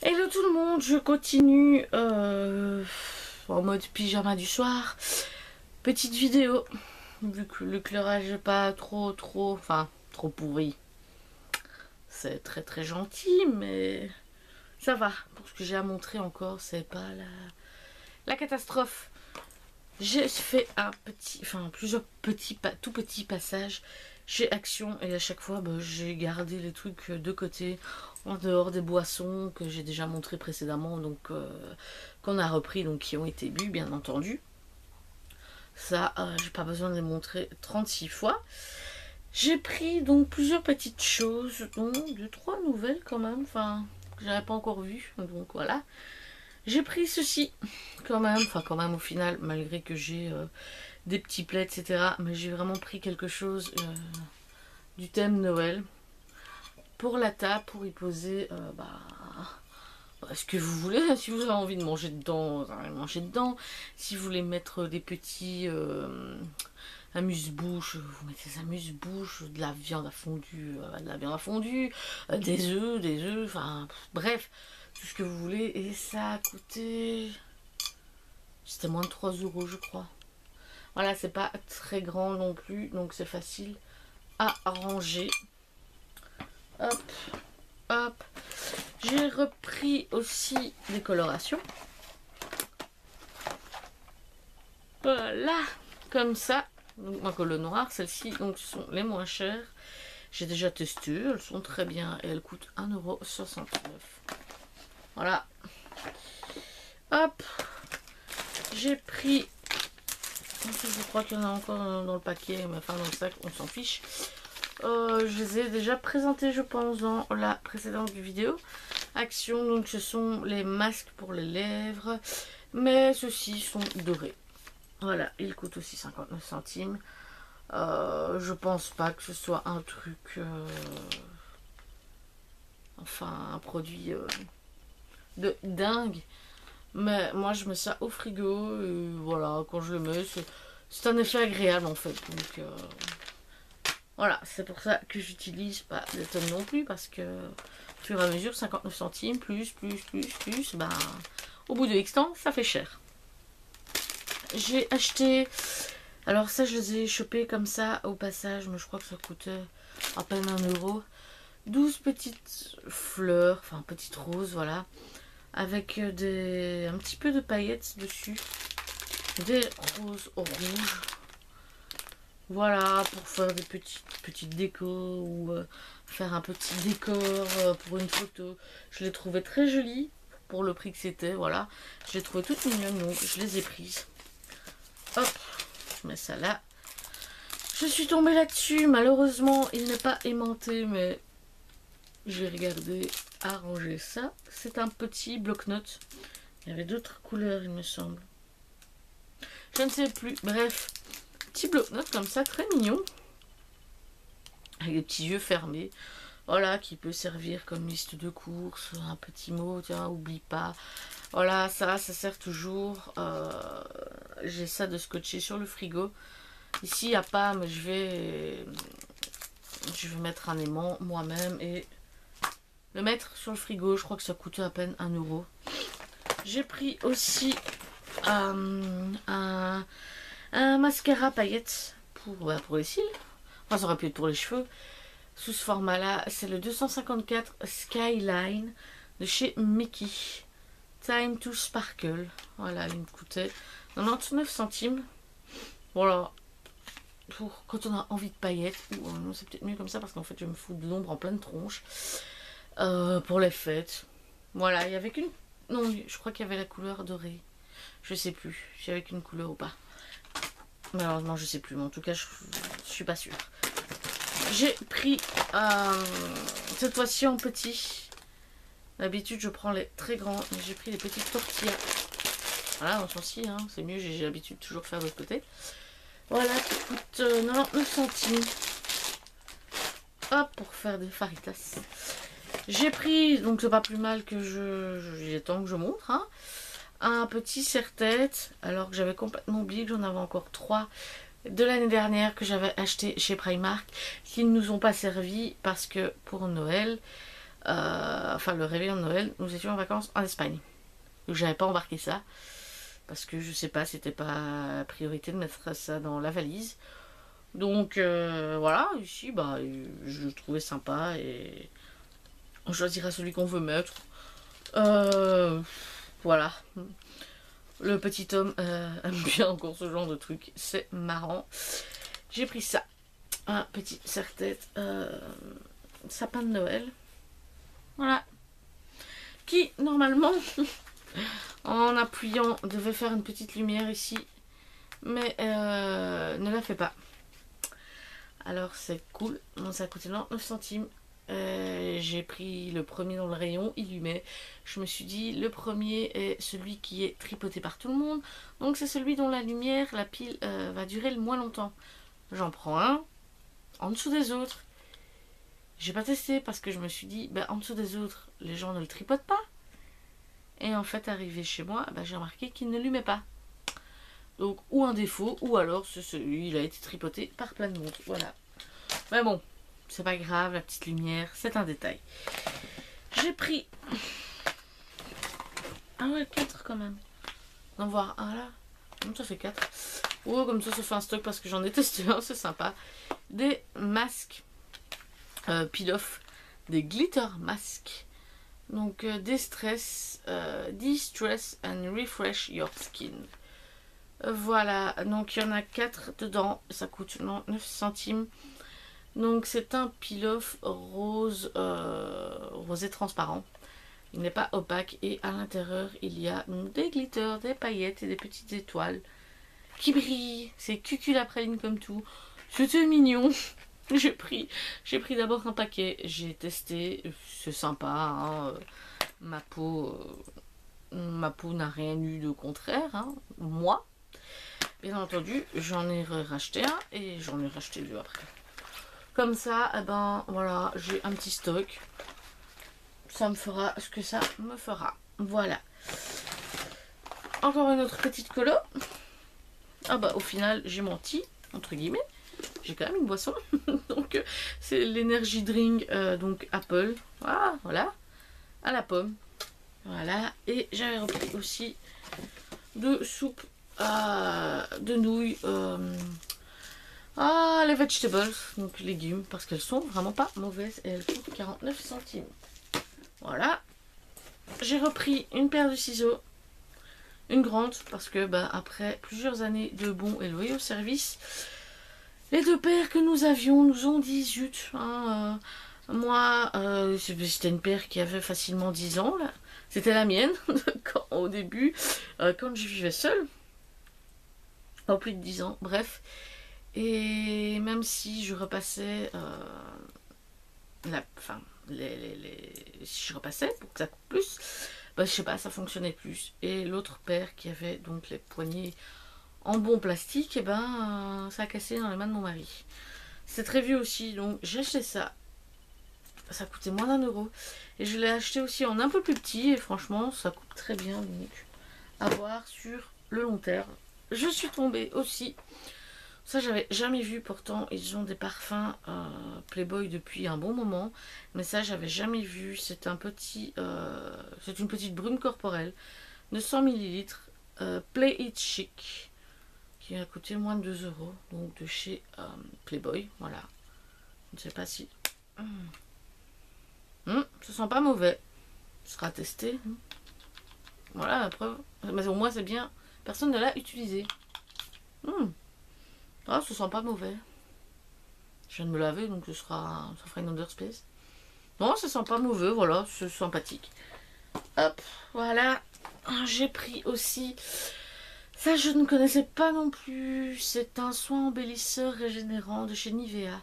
Hello tout le monde, je continue en mode pyjama du soir. Petite vidéo, vu que l'éclairage n'est pas trop pourri. C'est très gentil, mais ça va. Pour ce que j'ai à montrer encore, c'est pas la catastrophe. J'ai fait plusieurs tout petits passages chez Action et à chaque fois j'ai gardé les trucs de côté en dehors des boissons que j'ai déjà montré précédemment, donc qu'on a repris, donc qui ont été bu bien entendu. Ça j'ai pas besoin de les montrer 36 fois. J'ai pris donc plusieurs petites choses, dont 2-3 nouvelles quand même, que j'avais pas encore vues, donc voilà. J'ai pris ceci quand même au final, malgré que j'ai des petits plaids etc, mais j'ai vraiment pris quelque chose du thème Noël pour la table, pour y poser ce que vous voulez. Si vous avez envie de manger dedans, vous allez manger dedans. Si vous voulez mettre des petits amuse-bouche, vous mettez des amuse-bouche, de la viande à fondue, des œufs, enfin bref, tout ce que vous voulez. Et ça a coûté, c'était moins de 3 € je crois. Voilà, c'est pas très grand non plus, donc c'est facile à ranger. Hop, hop. J'ai repris aussi des colorations. Voilà, comme ça. Donc ma colle noire, celles-ci donc sont les moins chères. J'ai déjà testé, elles sont très bien et elles coûtent 1,69 €. Voilà. Hop. J'ai pris, je crois qu'il y en a encore dans le paquet, mais enfin dans le sac, on s'en fiche. Je les ai déjà présentés je pense dans la précédente vidéo. Action, donc ce sont les masques pour les lèvres, mais ceux-ci sont dorés. Voilà, ils coûtent aussi 59 centimes. Je pense pas que ce soit un truc, un produit de dingue. Mais moi je mets ça au frigo et voilà, quand je le mets, c'est un effet agréable en fait. Donc voilà, c'est pour ça que j'utilise pas des tonnes non plus, parce que au fur et à mesure, 59 centimes, plus, au bout de X temps, ça fait cher. J'ai acheté, alors ça je les ai chopés comme ça au passage, mais je crois que ça coûtait à peine 1 €. 12 petites fleurs, petites roses, voilà, avec un petit peu de paillettes dessus, des roses rouges. Voilà, pour faire des petites décos ou faire un petit décor pour une photo. Je les trouvais très jolies pour le prix que c'était, voilà. Je les trouvais toutes mignonnes, donc je les ai prises. Hop, je mets ça là. Je suis tombée là-dessus, malheureusement il n'est pas aimanté, mais je vais regarder, arranger ça. C'est un petit bloc-notes. Il y avait d'autres couleurs il me semble. Je ne sais plus, bref. Petit bloc-notes comme ça, très mignon, avec des petits yeux fermés, voilà, qui peut servir comme liste de courses, un petit mot, tiens, oublie pas, voilà, ça sert toujours. J'ai ça de scotché sur le frigo. Ici il n'y a pas, mais je vais mettre un aimant moi-même et le mettre sur le frigo. Je crois que ça coûtait à peine 1 €. J'ai pris aussi un mascara paillettes pour les cils. Enfin, ça aurait pu être pour les cheveux. Sous ce format-là, c'est le 254 Skyline de chez Mickey. Time to Sparkle. Voilà, il me coûtait 99 centimes. Voilà. Pour quand on a envie de paillettes. Non, c'est peut-être mieux comme ça parce qu'en fait, je me fous de l'ombre en pleine tronche. Pour les fêtes. Voilà, il y avait qu'une... Non, je crois qu'il y avait la couleur dorée. Je sais plus s'il y avait qu'une couleur ou pas. Malheureusement je sais plus, mais en tout cas je suis pas sûre. J'ai pris cette fois-ci en petit. D'habitude je prends les très grands, mais j'ai pris les petites tortillas. Voilà, on s'en scie, hein, c'est mieux, j'ai l'habitude de toujours faire de l'autre côté. Voilà, qui coûte 99 centimes. Hop, pour faire des faritas. J'ai pris, donc c'est pas plus mal que il est temps que je montre, hein, un petit serre-tête, alors que j'avais complètement oublié que j'en avais encore 3 de l'année dernière que j'avais acheté chez Primark, qui ne nous ont pas servi parce que pour Noël, enfin le réveillon de Noël, nous étions en vacances en Espagne. Donc j'avais pas embarqué ça. Parce que je sais pas, c'était pas priorité de mettre ça dans la valise. Donc voilà, ici, bah, je le trouvais sympa et on choisira celui qu'on veut mettre. Euh, voilà. Le petit homme aime bien encore ce genre de truc. C'est marrant. J'ai pris ça. Un petit serre-tête. Sapin de Noël. Voilà. Qui, normalement, en appuyant, devait faire une petite lumière ici. Mais ne la fait pas. Alors c'est cool. Bon, ça a coûté 99 centimes. J'ai pris le premier dans le rayon, il lui met. Je me suis dit, le premier est celui qui est tripoté par tout le monde. Donc c'est celui dont la lumière, la pile, va durer le moins longtemps. J'en prends un, en dessous des autres. J'ai pas testé parce que je me suis dit, en dessous des autres, les gens ne le tripotent pas. Et en fait, arrivé chez moi, j'ai remarqué qu'il ne l'allumait pas. Donc, ou un défaut, ou alors il a été tripoté par plein de monde. Voilà. Mais bon, c'est pas grave, la petite lumière, c'est un détail. J'ai pris... Ah ouais, 4 quand même. D'en voir un là. Ça fait 4. Oh, comme ça fait un stock parce que j'en ai testé un, c'est sympa. Des masques peel-off, des glitter masks. Donc, distress and refresh your skin. Voilà, donc il y en a 4 dedans, ça coûte 9 centimes. Donc c'est un peel-off rose, rosé transparent. Il n'est pas opaque et à l'intérieur il y a donc des glitters, des paillettes et des petites étoiles qui brillent. C'est cucul-praline comme tout. C'était mignon. J'ai pris d'abord un paquet, j'ai testé, c'est sympa. Hein. Ma peau n'a rien eu de contraire, hein. Moi. Bien entendu, j'en ai racheté un et j'en ai racheté 2 après. Comme ça, voilà, j'ai un petit stock. Ça me fera ce que ça me fera. Voilà. Encore une autre petite colo. Au final, j'ai menti, entre guillemets. J'ai quand même une boisson. Donc, c'est l'énergie drink, donc Apple. Ah, voilà. À la pomme. Voilà. Et j'avais repris aussi de soupe de nouilles. Les vegetables, donc légumes, parce qu'elles sont vraiment pas mauvaises et elles coûtent 49 centimes. Voilà. J'ai repris une paire de ciseaux, une grande, parce que après plusieurs années de bons et loyaux services, les 2 paires que nous avions nous ont dit zut. Moi, c'était une paire qui avait facilement 10 ans là. C'était la mienne au début, quand je vivais seule. Pas plus de 10 ans, bref. Et même si je repassais si je repassais pour que ça coûte plus, je sais pas, ça fonctionnait plus. Et l'autre paire qui avait donc les poignées en bon plastique, ça a cassé dans les mains de mon mari. C'est très vieux aussi, donc j'ai acheté ça. Ça coûtait moins d'1 €. Et je l'ai acheté aussi en un peu plus petit et franchement ça coûte très bien, donc à voir sur le long terme. Je suis tombée aussi. Ça, j'avais jamais vu. Pourtant, ils ont des parfums Playboy depuis un bon moment. Mais ça, j'avais jamais vu. C'est un petit, c'est une petite brume corporelle de 100 ml. Play It Chic. Qui a coûté moins de 2 €. Donc, de chez Playboy. Voilà. Je ne sais pas si... ça sent pas mauvais. Ce sera testé. Voilà la preuve. Mais au moins, c'est bien. Personne ne l'a utilisé. Ça sent pas mauvais. Je viens de me laver, donc ça fera une underspace. Non, ça sent pas mauvais, voilà, c'est sympathique. Hop, voilà. J'ai pris aussi... Ça, je ne connaissais pas non plus. C'est un soin embellisseur régénérant de chez Nivea.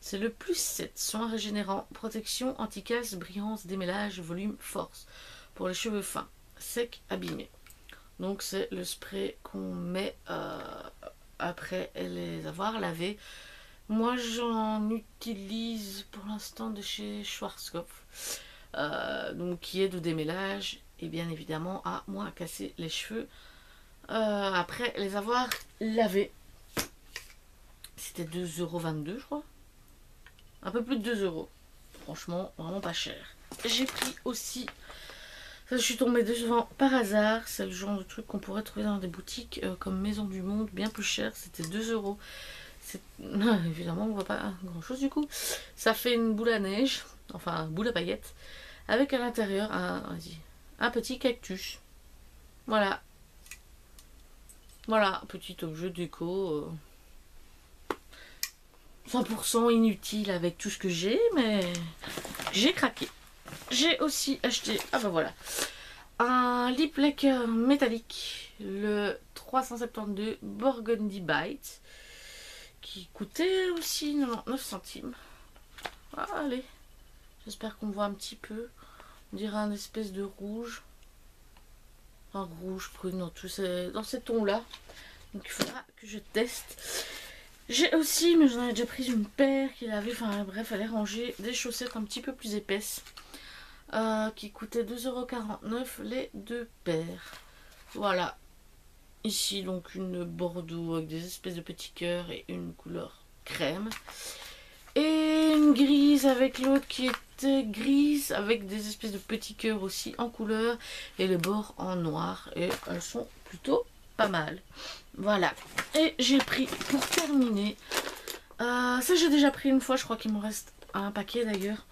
C'est le plus 7. Soin régénérant, protection, anti-casse, brillance, démêlage, volume, force. Pour les cheveux fins, secs, abîmés. Donc c'est le spray qu'on met... après les avoir lavés. Moi j'en utilise pour l'instant de chez Schwarzkopf, donc qui est de démêlage et bien évidemment à moins casser les cheveux après les avoir lavés. C'était 2,22 € je crois, un peu plus de 2 €. Franchement vraiment pas cher. j'ai pris aussi... Ça, je suis tombée devant par hasard. C'est le genre de truc qu'on pourrait trouver dans des boutiques comme Maison du Monde, bien plus cher. C'était 2 €. Évidemment, on voit pas grand chose du coup. Ça fait une boule à neige, enfin boule à paillettes, avec à l'intérieur un petit cactus. Voilà. Voilà, petit objet déco. 100% inutile avec tout ce que j'ai, mais j'ai craqué. J'ai aussi acheté, ah bah voilà, un lip lacquer métallique, le 372 Burgundy Bite, qui coûtait aussi 99 centimes. Ah, allez, j'espère qu'on voit un petit peu. On dirait un espèce de rouge. Un rouge prune dans ces tons-là. Donc il faudra que je teste. J'ai aussi, mais j'en ai déjà pris une paire qui avait, enfin bref, elle est rangée, des chaussettes un petit peu plus épaisses. Qui coûtaient 2,49 € les 2 paires. Voilà. Ici donc une bordeaux avec des espèces de petits cœurs et une couleur crème. Et une grise avec l'autre qui était grise avec des espèces de petits cœurs aussi en couleur et les bords en noir. Et elles sont plutôt pas mal. Voilà. Et j'ai pris pour terminer. Ça j'ai déjà pris une fois, je crois qu'il me reste un paquet d'ailleurs.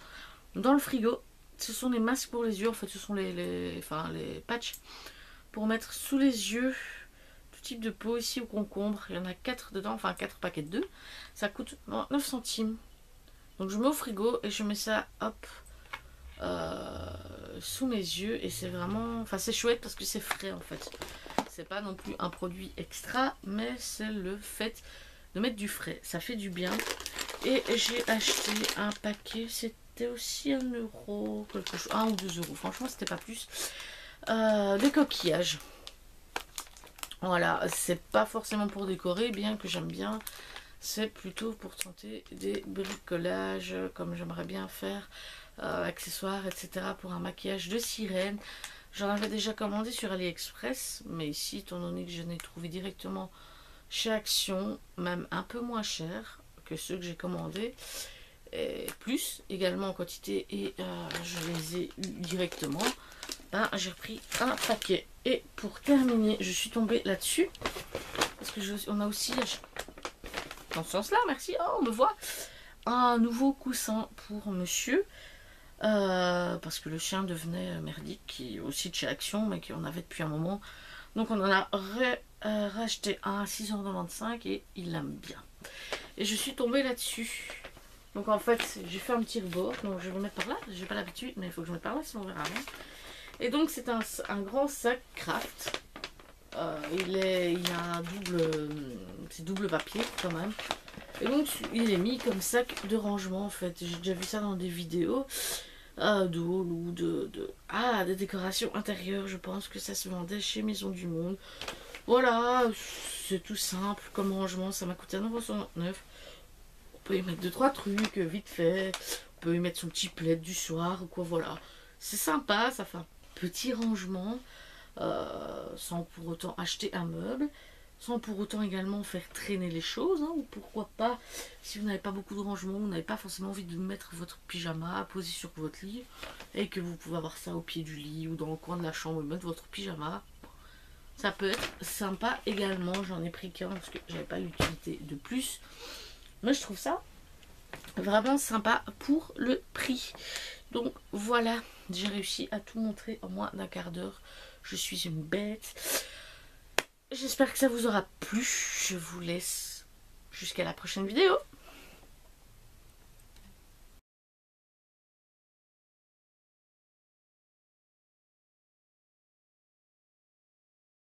Dans le frigo. Ce sont les masques pour les yeux, en fait ce sont les patchs pour mettre sous les yeux. Tout type de peau ici au concombre. Il y en a 4 dedans, enfin 4 paquets de 2. Ça coûte 9 centimes. Donc je mets au frigo et je mets ça hop sous mes yeux. Et c'est vraiment, enfin c'est chouette parce que c'est frais en fait. C'est pas non plus un produit extra, mais c'est le fait de mettre du frais. Ça fait du bien. Et j'ai acheté un paquet, c'était aussi 1 €, quelque chose, 1 ou 2 €. Franchement, c'était pas plus. Des coquillages. Voilà, c'est pas forcément pour décorer, bien que j'aime bien. C'est plutôt pour tenter des bricolages, comme j'aimerais bien faire, accessoires, etc. pour un maquillage de sirène. J'en avais déjà commandé sur AliExpress, mais ici, étant donné que je n'ai trouvé directement chez Action, même un peu moins cher que ceux que j'ai commandés, et plus également en quantité, et je les ai eu directement, ben, j'ai repris un paquet. Et pour terminer, je suis tombée là-dessus, parce que on a aussi dans ce sens-là, merci, oh, on me voit, un nouveau coussin pour monsieur, parce que le chien devenait merdique, qui est aussi de chez Action, mais qu'on avait depuis un moment. Donc on en a racheté un à 6,95 € et il l'aime bien. Et je suis tombée là-dessus. Donc en fait, j'ai fait un petit rebord, donc je vais le mettre par là. J'ai pas l'habitude, mais il faut que je le mette par là, sinon on verra rien. Et donc c'est un grand sac craft. Il a un c'est double papier quand même. Et donc il est mis comme sac de rangement en fait. J'ai déjà vu ça dans des vidéos de haul ou des décorations intérieures. Je pense que ça se vendait chez Maison du Monde. Voilà, c'est tout simple comme rangement. Ça m'a coûté 1,69 €. On peut y mettre 2-3 trucs vite fait. On peut y mettre son petit plaid du soir ou quoi, voilà. C'est sympa, ça fait un petit rangement sans pour autant acheter un meuble, sans pour autant également faire traîner les choses, hein, ou pourquoi pas, si vous n'avez pas beaucoup de rangement, vous n'avez pas forcément envie de mettre votre pyjama posé sur votre lit, et que vous pouvez avoir ça au pied du lit ou dans le coin de la chambre, mettre votre pyjama. Ça peut être sympa également. J'en ai pris qu'un parce que j'avais pas l'utilité de plus. Mais je trouve ça vraiment sympa pour le prix. Donc voilà, j'ai réussi à tout montrer en moins d'un quart d'heure. Je suis une bête. J'espère que ça vous aura plu. Je vous laisse jusqu'à la prochaine vidéo.